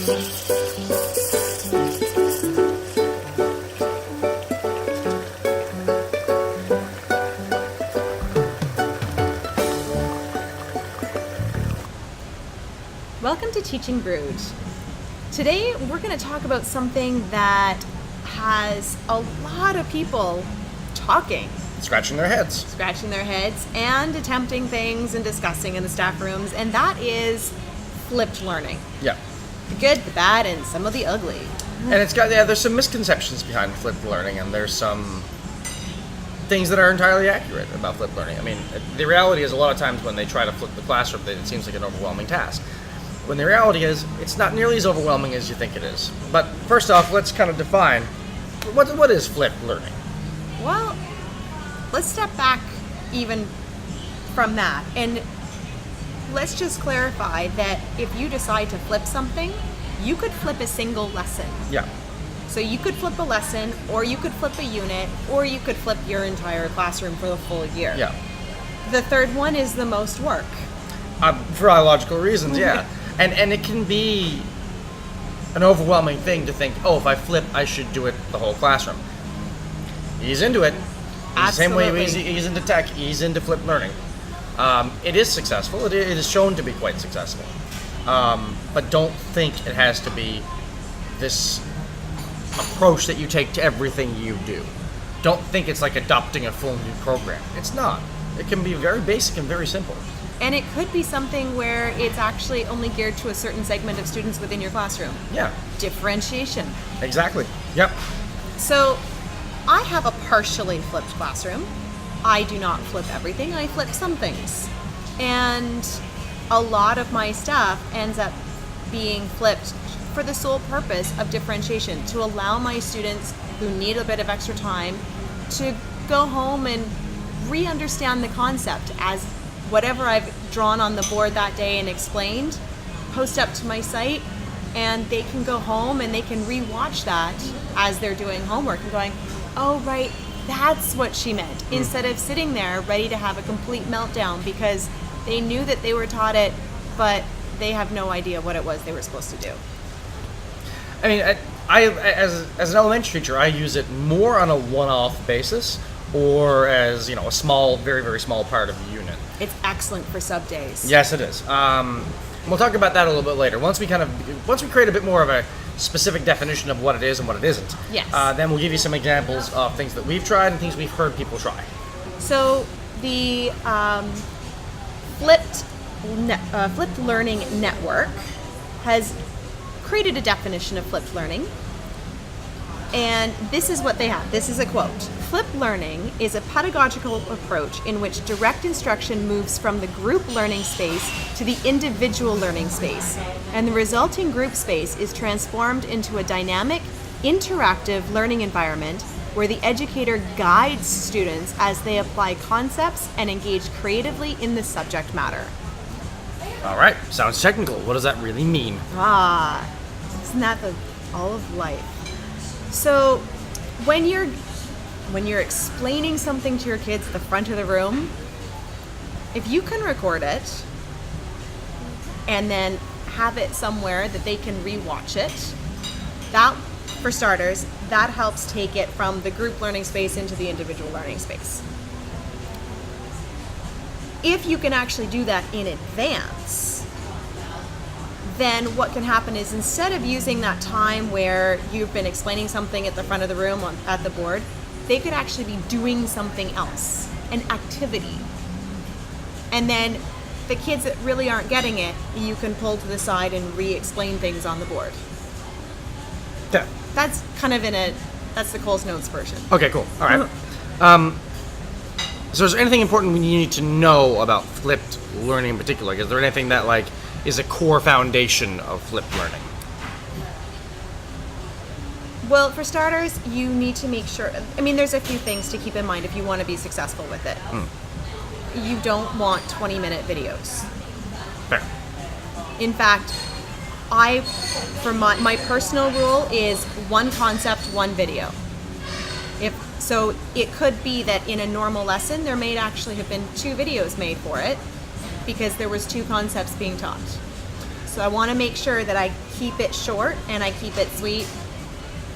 Welcome to Teaching Brewed. Today we're going to talk about something that has a lot of people talking. Scratching their heads. And attempting things and discussing in the staff rooms, and that is flipped learning. Yeah. The good, the bad, and some of the ugly. And there's some misconceptions behind flipped learning, and there's some things that are entirely accurate about flipped learning. I mean, the reality is a lot of times when they try to flip the classroom, it seems like an overwhelming task. When the reality is, it's not nearly as overwhelming as you think it is. But first off, let's kind of define, what is flipped learning? Well, let's step back even from that. And let's just clarify that if you decide to flip something, you could flip a single lesson. Yeah. So you could flip a lesson, or you could flip a unit, or you could flip your entire classroom for the full year. Yeah. The third one is the most work. For logical reasons, yeah. And it can be an overwhelming thing to think, oh, if I flip, I should do it the whole classroom. Ease into it. The same way he's into tech, he's into flipped learning. It is successful. It is shown to be quite successful. But don't think it has to be this approach that you take to everything you do. Don't think it's like adopting a full new program. It's not. It can be very basic and very simple. And it could be something where it's actually only geared to a certain segment of students within your classroom. Yeah. Differentiation. Exactly. Yep. So I have a partially flipped classroom. I do not flip everything. I flip some things. And a lot of my stuff ends up being flipped for the sole purpose of differentiation, to allow my students who need a bit of extra time to go home and re-understand the concept as whatever I've drawn on the board that day and explained, post up to my site, and they can go home and they can re-watch that as they're doing homework and going, oh, right, that's what she meant. Instead of sitting there ready to have a complete meltdown because they knew that they were taught it, but they have no idea what it was they were supposed to do. I mean, I as an elementary teacher, I use it more on a one-off basis, or as, a small, very, very small part of the unit. It's excellent for sub days. Yes, it is. We'll talk about that a little bit later. Once we create a bit more of a specific definition of what it is and what it isn't. Yes. Then we'll give you some examples of things that we've tried and things we've heard people try. So the Flipped Learning Network has created a definition of flipped learning. And this is what they have. This is a quote. Flipped learning is a pedagogical approach in which direct instruction moves from the group learning space to the individual learning space, and the resulting group space is transformed into a dynamic, interactive learning environment where the educator guides students as they apply concepts and engage creatively in the subject matter. All right, sounds technical. What does that really mean? Isn't that all of life? So when you're explaining something to your kids at the front of the room, if you can record it and then have it somewhere that they can rewatch it, that, for starters, that helps take it from the group learning space into the individual learning space. If you can actually do that in advance, then what can happen is, instead of using that time where you've been explaining something at the front of the room at the board, they could actually be doing something else, an activity. And then the kids that really aren't getting it, you can pull to the side and re-explain things on the board. Yeah. That's kind of that's the Coles Notes version. Okay, cool. All right. So is there anything important we need to know about flipped learning in particular? Is there anything that is a core foundation of flipped learning? Well, for starters, you need to make sure, there's a few things to keep in mind if you want to be successful with it. You don't want 20-minute videos. Fair. In fact, my personal rule is one concept, one video. So it could be that in a normal lesson, there may actually have been 2 videos made for it because there was 2 concepts being taught. So I want to make sure that I keep it short and I keep it sweet.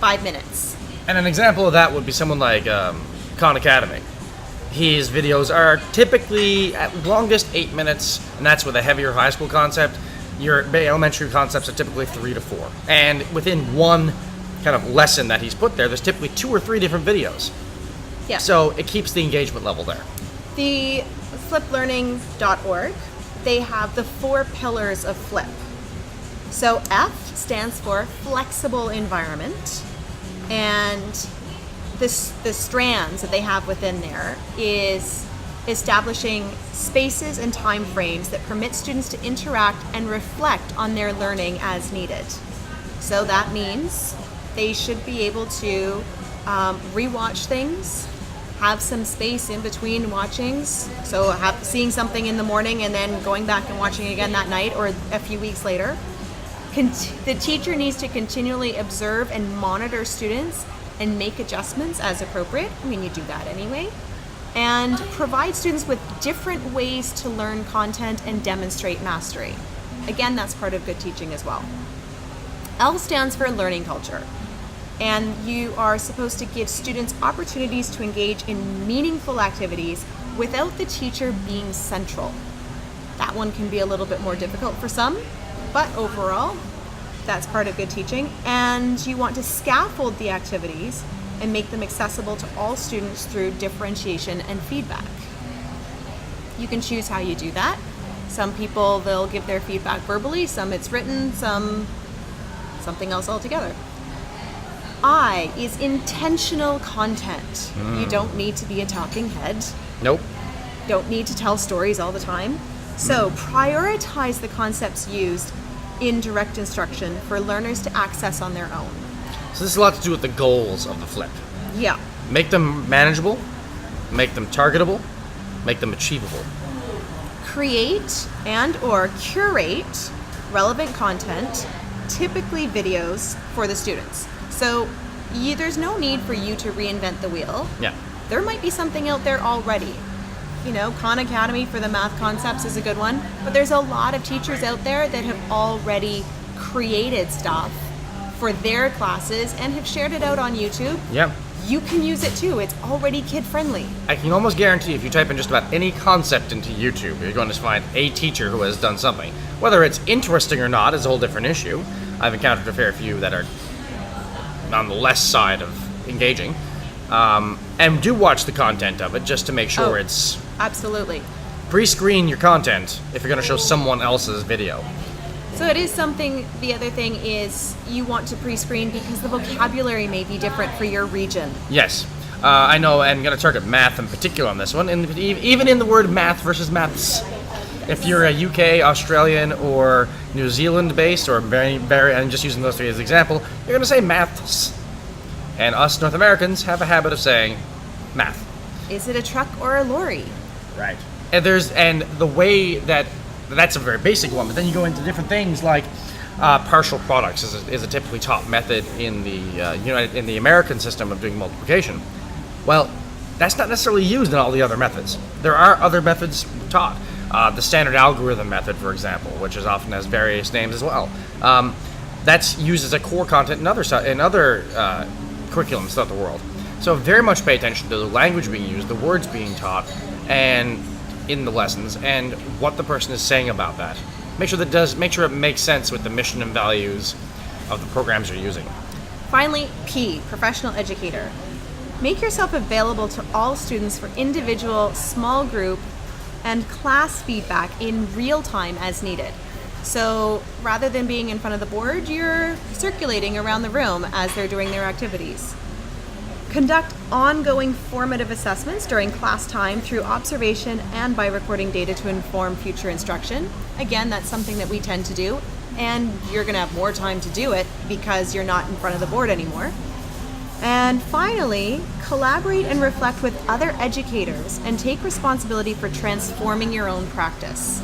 5 minutes. And an example of that would be someone like Khan Academy. His videos are typically at longest 8 minutes, and that's with a heavier high school concept. Your elementary concepts are typically 3 to 4. And within one kind of lesson that he's put there, there's typically 2 or 3 different videos. Yeah. So it keeps the engagement level there. The fliplearning.org, they have the 4 pillars of flip. So F stands for flexible environment, and the strands that they have within there is establishing spaces and time frames that permit students to interact and reflect on their learning as needed. So that means they should be able to rewatch things, have some space in between watchings, so seeing something in the morning and then going back and watching again that night or a few weeks later. The teacher needs to continually observe and monitor students and make adjustments as appropriate. I mean, you do that anyway. And provide students with different ways to learn content and demonstrate mastery. Again, that's part of good teaching as well. L stands for learning culture. And you are supposed to give students opportunities to engage in meaningful activities without the teacher being central. That one can be a little bit more difficult for some, but overall, that's part of good teaching. And you want to scaffold the activities and make them accessible to all students through differentiation and feedback. You can choose how you do that. Some people, they'll give their feedback verbally, some it's written, some something else altogether. I is intentional content. You don't need to be a talking head. Nope. Don't need to tell stories all the time. So prioritize the concepts used in direct instruction for learners to access on their own. So this has a lot to do with the goals of the flip. Yeah. Make them manageable, make them targetable, make them achievable. Create and or curate relevant content, typically videos, for the students. So there's no need for you to reinvent the wheel. Yeah. There might be something out there already. You know, Khan Academy for the math concepts is a good one, but there's a lot of teachers out there that have already created stuff for their classes and have shared it out on YouTube. Yeah. You can use it too. It's already kid-friendly. I can almost guarantee if you type in just about any concept into YouTube, you're going to find a teacher who has done something. Whether it's interesting or not is a whole different issue. I've encountered a fair few that are on the less side of engaging. And do watch the content of it just to make sure it's... Absolutely. Pre-screen your content if you're going to show someone else's video. So it is something, the other thing is you want to pre-screen because the vocabulary may be different for your region. Yes. I know, and I'm going to target math in particular on this one, and even in the word math versus maths. If you're a UK, Australian, or New Zealand based, or I'm just using those three as an example, you're going to say maths. And us North Americans have a habit of saying math. Is it a truck or a lorry? Right. And the way that's a very basic one, but then you go into different things like partial products is a typically taught method in the American system of doing multiplication. Well, that's not necessarily used in all the other methods. There are other methods taught. The standard algorithm method, for example, which is often has various names as well. That's used as a core content in other curriculums throughout the world. So very much pay attention to the language being used, the words being taught, and in the lessons, and what the person is saying about that. Make sure it makes sense with the mission and values of the programs you're using. Finally, P, professional educator. Make yourself available to all students for individual, small group, and class feedback in real time as needed. So rather than being in front of the board, you're circulating around the room as they're doing their activities. Conduct ongoing formative assessments during class time through observation and by recording data to inform future instruction. Again, that's something that we tend to do, and you're going to have more time to do it because you're not in front of the board anymore. And finally, collaborate and reflect with other educators and take responsibility for transforming your own practice.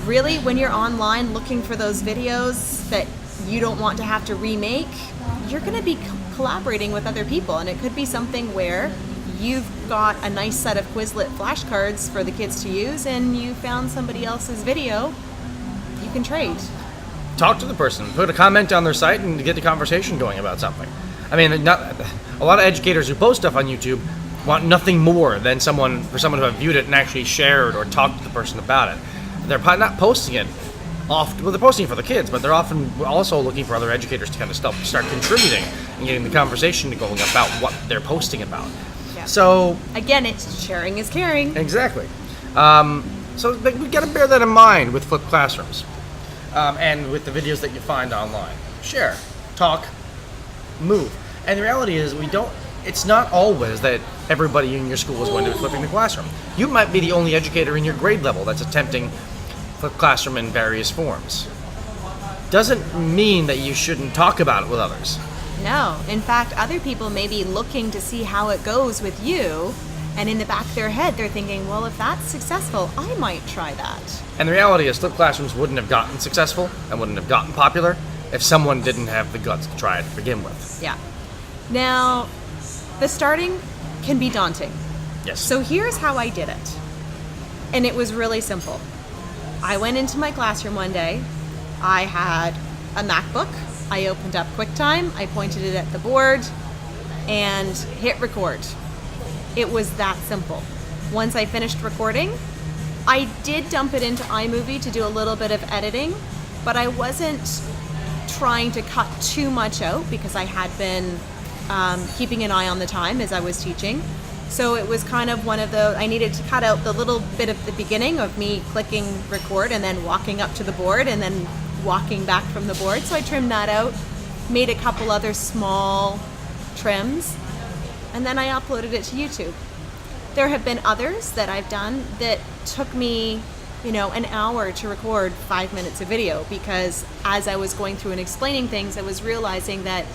Really, when you're online looking for those videos that you don't want to have to remake, you're going to be collaborating with other people, and it could be something where you've got a nice set of Quizlet flashcards for the kids to use and you found somebody else's video. You you can trade. Talk to the person, put a comment on their site, and get the conversation going about something. I mean, a lot of educators who post stuff on YouTube want nothing more than someone to have viewed it and actually shared or talked to the person about it. They're not posting it often. Well, they're posting it for the kids, but they're often also looking for other educators to kind of start contributing and getting the conversation going about what they're posting about. Yeah. So again, it's sharing is caring. Exactly. So we got to bear that in mind with flipped classrooms, and with the videos that you find online. Share, talk, move. And the reality is, it's not always that everybody in your school is going to be flipping the classroom. You might be the only educator in your grade level that's attempting flipped classroom in various forms. Doesn't mean that you shouldn't talk about it with others. No. In fact, other people may be looking to see how it goes with you, and in the back of their head, they're thinking, well, if that's successful, I might try that. And the reality is, flipped classrooms wouldn't have gotten successful and wouldn't have gotten popular if someone didn't have the guts to try it to begin with. Yeah. Now, the starting can be daunting. Yes. So here's how I did it. And it was really simple. I went into my classroom one day. I had a MacBook. I opened up QuickTime. I pointed it at the board and hit record. It was that simple. Once I finished recording, I did dump it into iMovie to do a little bit of editing, but I wasn't trying to cut too much out because I had been keeping an eye on the time as I was teaching. So it was kind of one of the, I needed to cut out the little bit of the beginning of me clicking record and then walking up to the board and then walking back from the board. So I trimmed that out, made a couple other small trims, and then I uploaded it to YouTube. There have been others that I've done that took me, an hour to record 5 minutes of video, because as I was going through and explaining things, I was realizing that,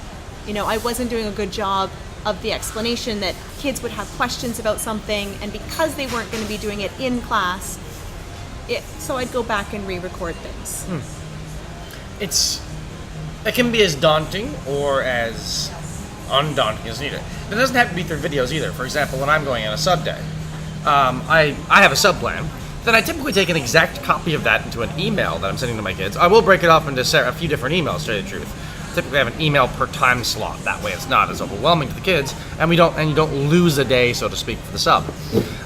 I wasn't doing a good job of the explanation, that kids would have questions about something, and because they weren't going to be doing it in class, so I'd go back and re-record things. It can be as daunting or as undaunting as needed. It doesn't have to be through videos either. For example, when I'm going on a sub day, I have a sub plan. Then I typically take an exact copy of that into an email that I'm sending to my kids. I will break it off into a few different emails, to tell you the truth. Typically I have an email per time slot. That way it's not as overwhelming to the kids, and you don't lose a day, so to speak, for the sub.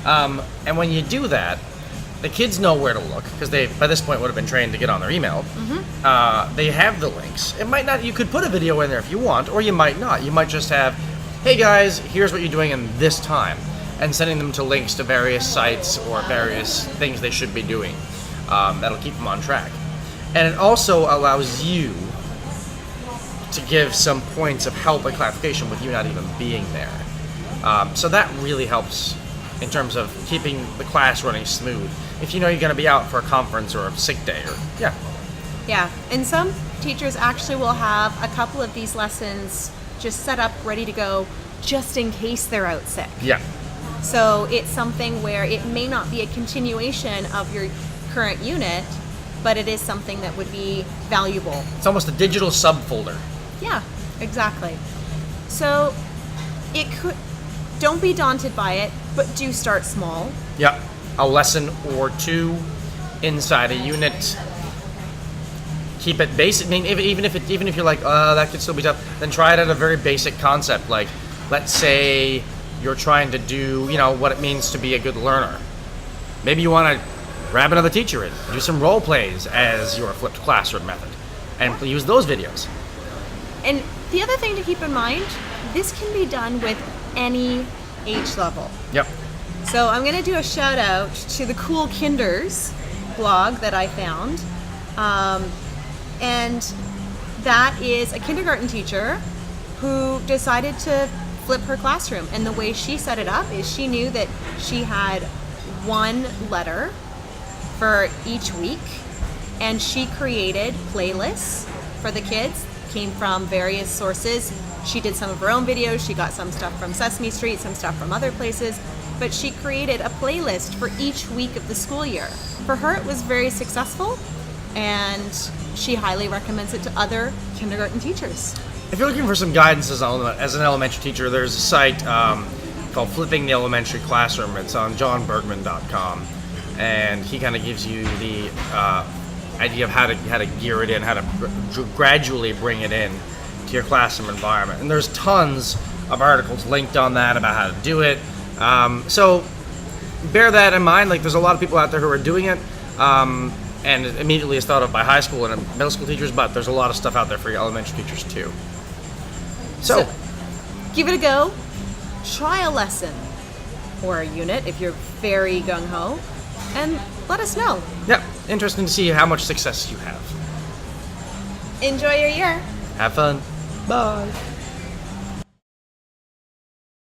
And when you do that, the kids know where to look, because they, by this point, would have been trained to get on their email. Mm-hmm. They have the links. It might not. You could put a video in there if you want, or you might not. You might just have, hey guys, here's what you're doing in this time, and sending them to links to various sites or various things they should be doing. That'll keep them on track. And it also allows you to give some points of help and clarification with you not even being there. So that really helps in terms of keeping the class running smooth. If you know you're going to be out for a conference or a sick day, Yeah, and some teachers actually will have a couple of these lessons just set up, ready to go, just in case they're out sick. Yeah. So it's something where it may not be a continuation of your current unit, but it is something that would be valuable. It's almost a digital subfolder. Yeah, exactly. So don't be daunted by it, but do start small. Yeah, a lesson or two inside a unit. Keep it basic. I mean, even if you're like, that could still be tough, then try it at a very basic concept. Like, let's say you're trying to do, what it means to be a good learner. Maybe you want to grab another teacher in, do some role plays as your flipped classroom method, and use those videos. And the other thing to keep in mind, this can be done with any age level. Yep. So I'm going to do a shout out to the Cool Kinders blog that I found. And that is a kindergarten teacher who decided to flip her classroom. And the way she set it up is she knew that she had one letter for each week, and she created playlists for the kids, came from various sources. She did some of her own videos, she got some stuff from Sesame Street, some stuff from other places, but she created a playlist for each week of the school year. For her, it was very successful, and she highly recommends it to other kindergarten teachers. If you're looking for some guidance as an elementary teacher, there's a site called Flipping the Elementary Classroom. It's on johnbergman.com, and he kind of gives you the idea of how to gear it in, how to gradually bring it in to your classroom environment. And there's tons of articles linked on that about how to do it. So bear that in mind. Like, there's a lot of people out there who are doing it, and it immediately is thought of by high school and middle school teachers, but there's a lot of stuff out there for your elementary teachers too. So give it a go. Try a lesson or a unit if you're very gung-ho, and let us know. Yeah, interesting to see how much success you have. Enjoy your year. Have fun. Bye.